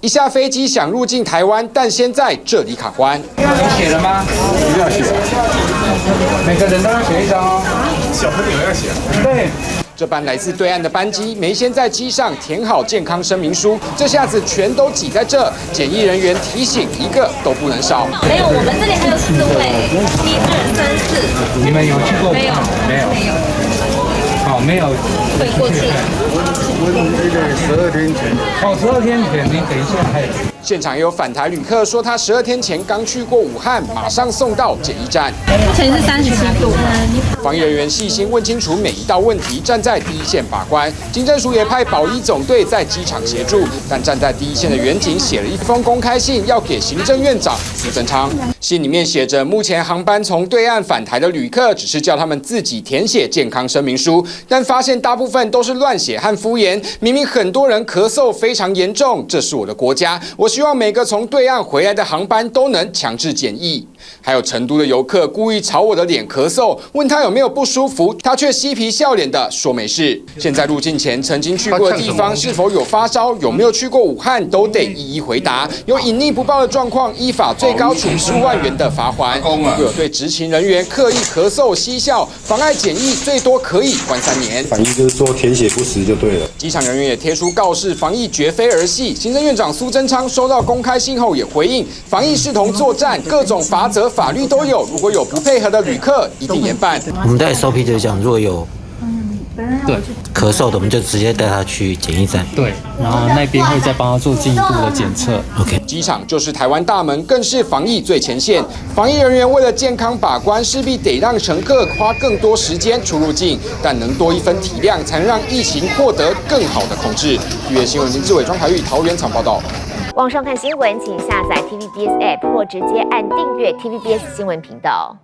一下飞机想入境台湾，但先在这里卡关。你写了吗？不要写，每个人都要写一张哦。小朋友要写。对。 这班来自对岸的班机没先在机上填好健康声明书，这下子全都挤在这。检疫人员提醒，一个都不能少。没有，我们这里还有4位，1、2、3、4。你们有去过？没有，没有。好，没有。会过去。我那个12天前。哦，12天前，您等一下还有。 现场也有返台旅客说，他12天前刚去过武汉，马上送到检疫站。目前是37度。防疫人员细心问清楚每一道问题，站在第一线把关。警政署也派保医总队在机场协助，但站在第一线的员警写了一封公开信，要给行政院长苏贞昌。信里面写着，目前航班从对岸返台的旅客，只是叫他们自己填写健康声明书，但发现大部分都是乱写和敷衍。明明很多人咳嗽非常严重，这是我的国家，我希望每个从对岸回来的航班都能强制检疫。还有成都的游客故意朝我的脸咳嗽，问他有没有不舒服，他却嬉皮笑脸的说没事。现在入境前曾经去过的地方是否有发烧，有没有去过武汉，都得一一回答。有隐匿不报的状况，依法最高处15万元的罚锾。如果有对执勤人员刻意咳嗽、嬉笑，妨碍检疫，最多可以关3年。反映就是说填写不实就对了。机场人员也贴出告示，防疫绝非儿戏。行政院长苏贞昌收到公开信后也回应，防疫视同作战，各种罚则法律都有，如果有不配合的旅客，一定严办。我们的 SOP 就是讲，如果有对咳嗽的，我们就直接带他去检疫站。对，然后那边会再帮他做进一步的检测。OK。机场就是台湾大门，更是防疫最前线。防疫人员为了健康把关，势必得让乘客花更多时间出入境，但能多一分体谅，才能让疫情获得更好的控制。预约新闻林志伟、庄凯玉桃园场报道。网上看新闻，请下载 TVBS App 或直接按订阅 TVBS 新闻频道。